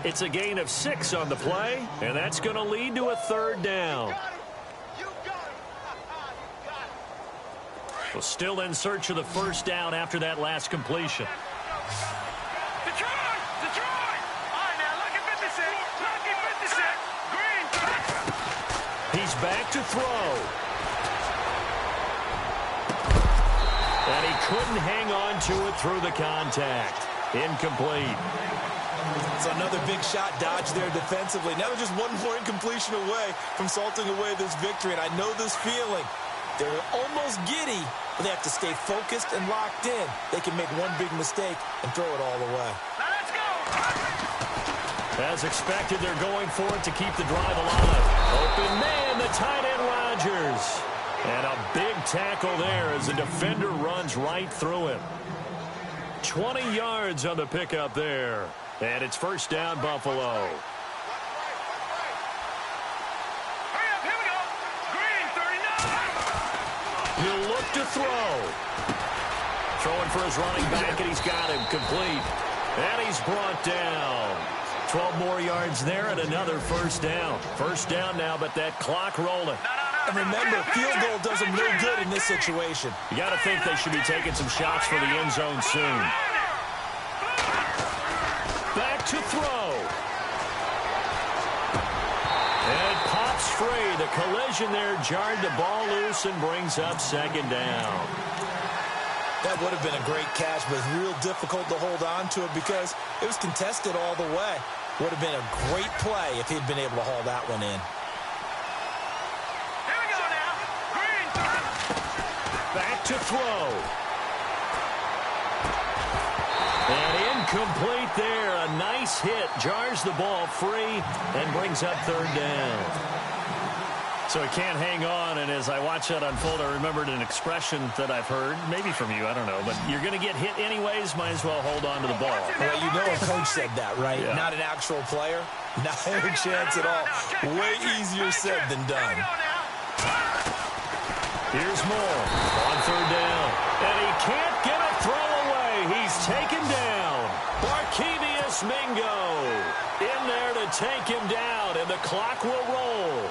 It's a gain of 6 on the play, and that's going to lead to a third down. Well, still in search of the first down after that last completion. He's back to throw. And he couldn't hang on to it through the contact. Incomplete. So another big shot dodge there defensively. Now they're just one more incompletion away from salting away this victory. And I know this feeling. They're almost giddy, but they have to stay focused and locked in. They can make one big mistake and throw it all away. Now let's go. As expected, they're going for it to keep the drive alive. Open man, the tight end Rodgers. And a big tackle there as the defender runs right through him. 20 yards on the pickup there. And it's first down, Buffalo. Hurry up, here we go. Green, 39. He'll look to throw. Throwing for his running back, and he's got him complete. And he's brought down. 12 more yards there and another first down. First down now, but that clock rolling. And remember, field goal does them no good in this situation. You got to think they should be taking some shots for the end zone soon. Back to throw. And it pops free. The collision there jarred the ball loose and brings up second down. That would have been a great catch, but it's real difficult to hold on to it because it was contested all the way. Would have been a great play if he'd been able to haul that one in. Here we go now. Green. Back to throw. And incomplete there. A nice hit. Jars the ball free and brings up third down. So he can't hang on, and as I watch that unfold, I remembered an expression that I've heard, maybe from you, I don't know, but you're going to get hit anyways, might as well hold on to the ball. Well, you know a coach said that, right? Yeah. Not an actual player. Not a chance at all. Way easier said than done. Here's Moore on third down, and he can't get a throw away. He's taken down. Barkevious Mingo in there to take him down, and the clock will roll.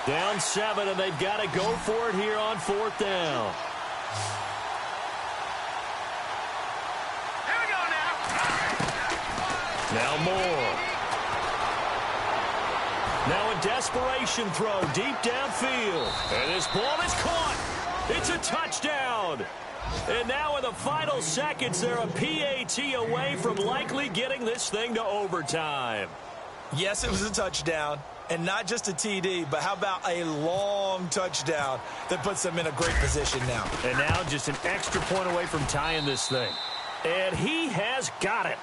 Down 7, and they've got to go for it here on fourth down. Here we go now. Now Moore. Now a desperation throw deep downfield. And this ball is caught. It's a touchdown. And now in the final seconds, they're a PAT away from likely getting this thing to overtime. Yes, it was a touchdown. And not just a TD, but how about a long touchdown that puts them in a great position now. And now just an extra point away from tying this thing. And he has got it.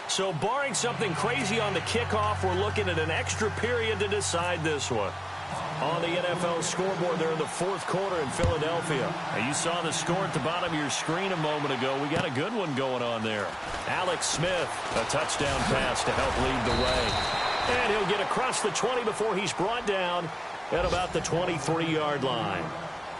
So barring something crazy on the kickoff, we're looking at an extra period to decide this one. On the NFL scoreboard there in the fourth quarter in Philadelphia. Now you saw the score at the bottom of your screen a moment ago. We got a good one going on there. Alex Smith, a touchdown pass to help lead the way. And he'll get across the 20 before he's brought down at about the 23-yard line.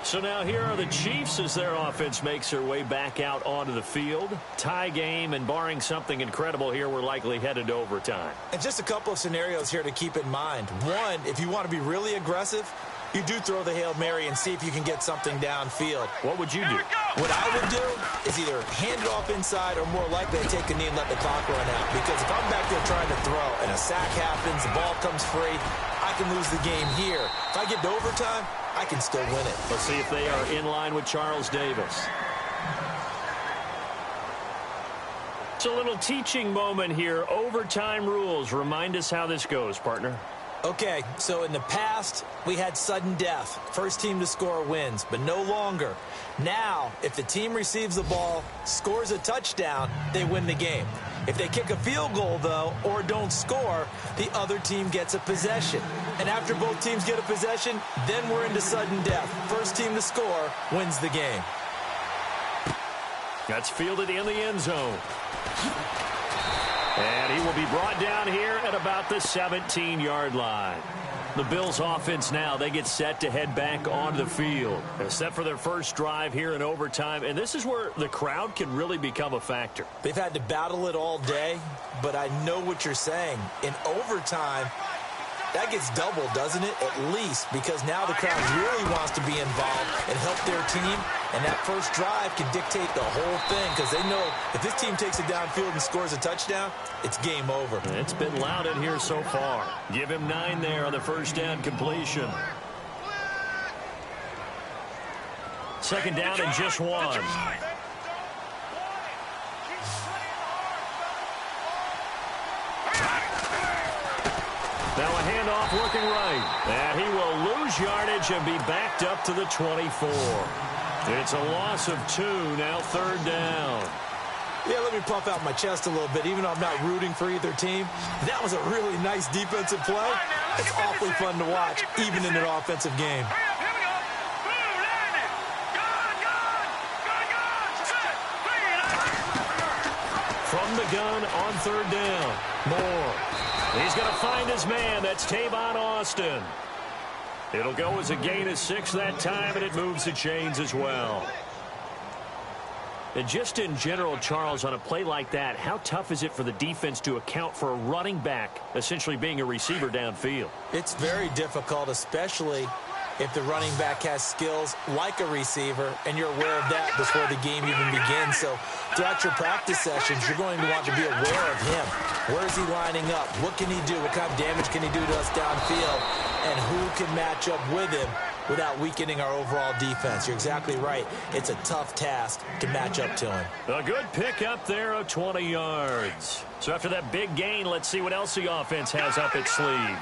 So now here are the Chiefs as their offense makes their way back out onto the field. Tie game, and barring something incredible here, we're likely headed to overtime. And just a couple of scenarios here to keep in mind. One, if you want to be really aggressive, you do throw the Hail Mary and see if you can get something downfield. What would you do? What I would do is either hand it off inside or more likely take a knee and let the clock run out. Because if I'm back there trying to throw and a sack happens, the ball comes free, I can lose the game here. If I get to overtime, I can still win it. Let's see if they are in line with Charles Davis. It's a little teaching moment here. Overtime rules. Remind us how this goes, partner. Okay, so in the past, we had sudden death. First team to score wins, but no longer. Now, if the team receives the ball, scores a touchdown, they win the game. If they kick a field goal, though, or don't score, the other team gets a possession. And after both teams get a possession, then we're into sudden death. First team to score wins the game. That's fielded in the end zone. And he will be brought down here at about the 17-yard line. The Bills offense now, they get set to head back onto the field. They're set for their first drive here in overtime, and this is where the crowd can really become a factor. They've had to battle it all day, but I know what you're saying. In overtime, that gets doubled, doesn't it? At least, because now the crowd really wants to be involved and help their team, and that first drive can dictate the whole thing because they know if this team takes it downfield and scores a touchdown, it's game over. It's been loud in here so far. Give him 9 there on the first down completion. Second down and just 1. Now a handoff looking right. And he will lose yardage and be backed up to the 24. It's a loss of 2, now third down. Yeah, let me puff out my chest a little bit, even though I'm not rooting for either team. That was a really nice defensive play. It's awfully fun to watch, even in an offensive game. Here we go. Blue landed. Gun. From the gun on third down. Moore. He's going to find his man. That's Tavon Austin. It'll go as a gain of 6 that time, and it moves the chains as well. And just in general, Charles, on a play like that, how tough is it for the defense to account for a running back essentially being a receiver downfield? It's very difficult, especially if the running back has skills like a receiver, and you're aware of that before the game even begins. So throughout your practice sessions, you're going to want to be aware of him. Where is he lining up? What can he do? What kind of damage can he do to us downfield? And who can match up with him without weakening our overall defense. You're exactly right. It's a tough task to match up to him. A good pickup there of 20 yards. So after that big gain, let's see what else the offense has up its sleeve.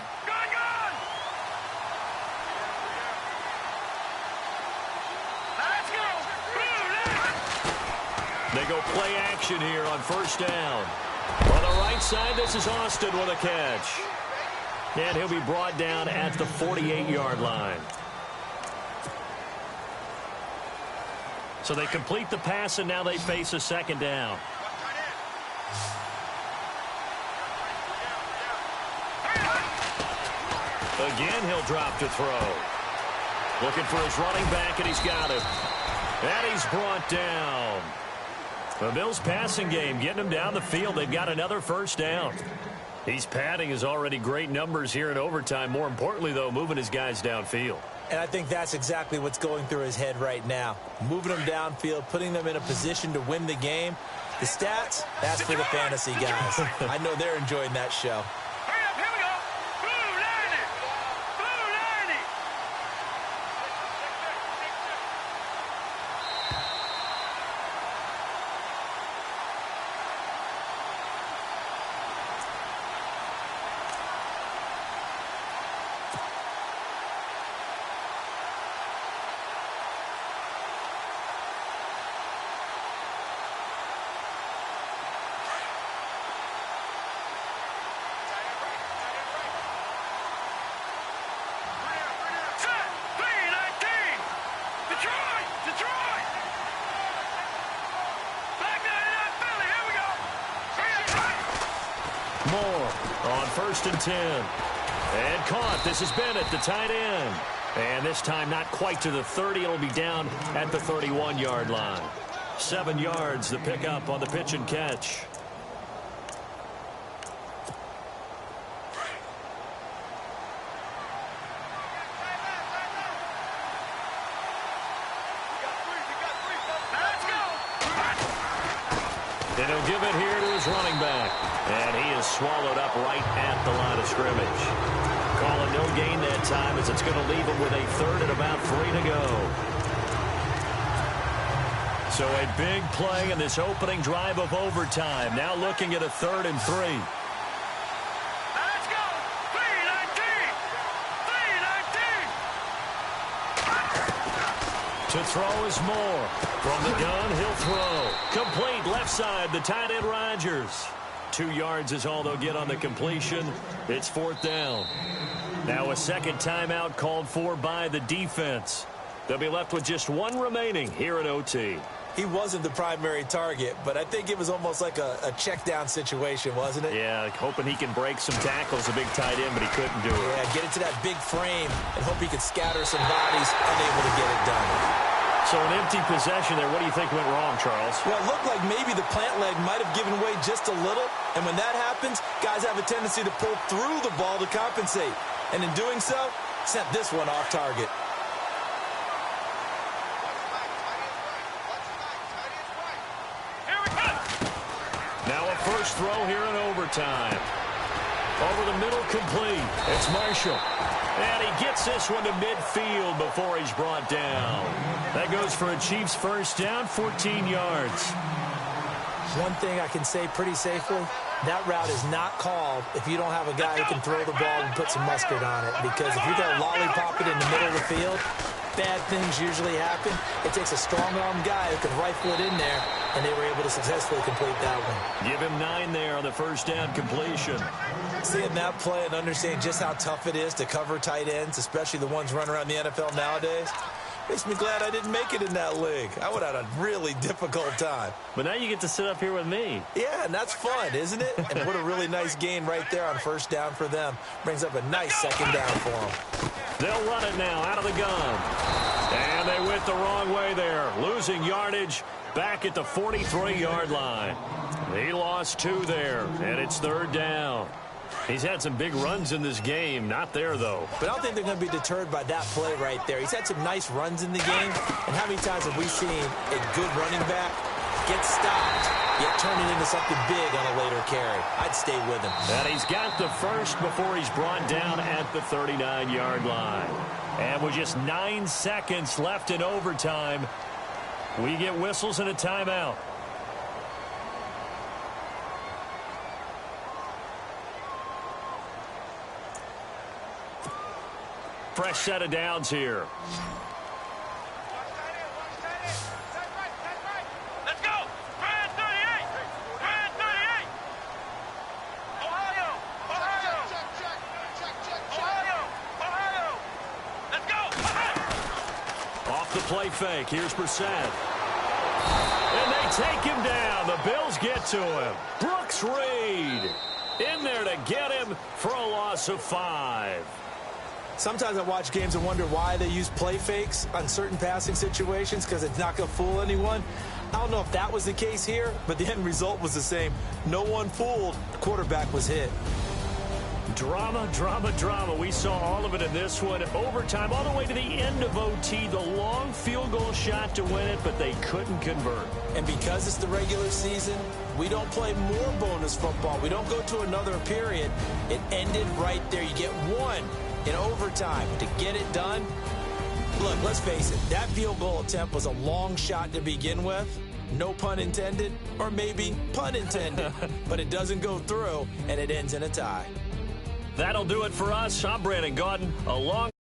They go play action here on first down. On the right side, this is Austin with a catch. And he'll be brought down at the 48-yard line. So they complete the pass, and now they face a second down. Again, he'll drop to throw. Looking for his running back, and he's got him. And he's brought down. The Bills' passing game getting him down the field. They've got another first down. He's padding his already great numbers here in overtime. More importantly, though, moving his guys downfield. And I think that's exactly what's going through his head right now. Moving them downfield, putting them in a position to win the game. The stats, that's for the fantasy guys. I know they're enjoying that show. Moore on 1st and 10. And caught. This is Bennett, the tight end. And this time not quite to the 30. It'll be down at the 31-yard line. 7 yards the pickup on the pitch and catch. And he'll give it here to his running back. And he is swallowed up right at the line of scrimmage. Calling no gain that time as it's going to leave him with a third and about 3 to go. So a big play in this opening drive of overtime. Now looking at a 3rd and 3. Let's go! 3-19! 3-19! To throw is Moore. From the gun, he'll throw. Complete left side, the tight end Rodgers. 2 yards is all they'll get on the completion. It's 4th down. Now a second timeout called for by the defense. They'll be left with just 1 remaining here at OT. He wasn't the primary target, but I think it was almost like a check down situation, wasn't it? Yeah, hoping he can break some tackles, a big tight end, but he couldn't do it. Yeah, get it to that big frame and hope he could scatter some bodies, unable to get it done. So an empty possession there. What do you think went wrong, Charles? Well, it looked like maybe the plant leg might have given way just a little, and when that happens, guys have a tendency to pull through the ball to compensate. And in doing so, sent this one off target. Now a first throw here in overtime. Over the middle, complete. It's Marshall. And he gets this one to midfield before he's brought down. That goes for a Chiefs first down, 14 yards. One thing I can say pretty safely, that route is not called if you don't have a guy who can throw the ball and put some mustard on it. Because if you're going to lollipop it in the middle of the field, bad things usually happen. It takes a strong-armed guy who can rifle it in there, and they were able to successfully complete that one. Give him 9 there on the first down completion. Seeing that play and understanding just how tough it is to cover tight ends, especially the ones running around the NFL nowadays, makes me glad I didn't make it in that league. I would have had a really difficult time. But now you get to sit up here with me. Yeah, and that's fun, isn't it? And what a really nice gain right there on first down for them. Brings up a nice second down for them. They'll run it now out of the gun. And they went the wrong way there. Losing yardage back at the 43-yard line. He lost 2 there, and it's 3rd down. He's had some big runs in this game. Not there, though. But I don't think they're going to be deterred by that play right there. He's had some nice runs in the game. And how many times have we seen a good running back get stopped, yet turn it into something big on a later carry? I'd stay with him. And he's got the first before he's brought down at the 39-yard line. And with just 9 seconds left in overtime, we get whistles and a timeout. Fresh set of downs here. Let's go! Brand 38! Brand 38! Ohio! Ohio! Ohio! Ohio! Let's go! Off the play fake. Here's Brissett. And they take him down. The Bills get to him. Brooks Reed in there to get him for a loss of 5. Sometimes I watch games and wonder why they use play fakes on certain passing situations, because it's not going to fool anyone. I don't know if that was the case here, but the end result was the same. No one fooled. The quarterback was hit. Drama, drama, drama. We saw all of it in this one. Overtime, all the way to the end of OT. The long field goal shot to win it, but they couldn't convert. And because it's the regular season, we don't play more bonus football. We don't go to another period. It ended right there. You get one in overtime to get it done. Look, let's face it, that field goal attempt was a long shot to begin with. No pun intended, or maybe pun intended. But it doesn't go through, and it ends in a tie. That'll do it for us. I'm Brandon Gaudin, along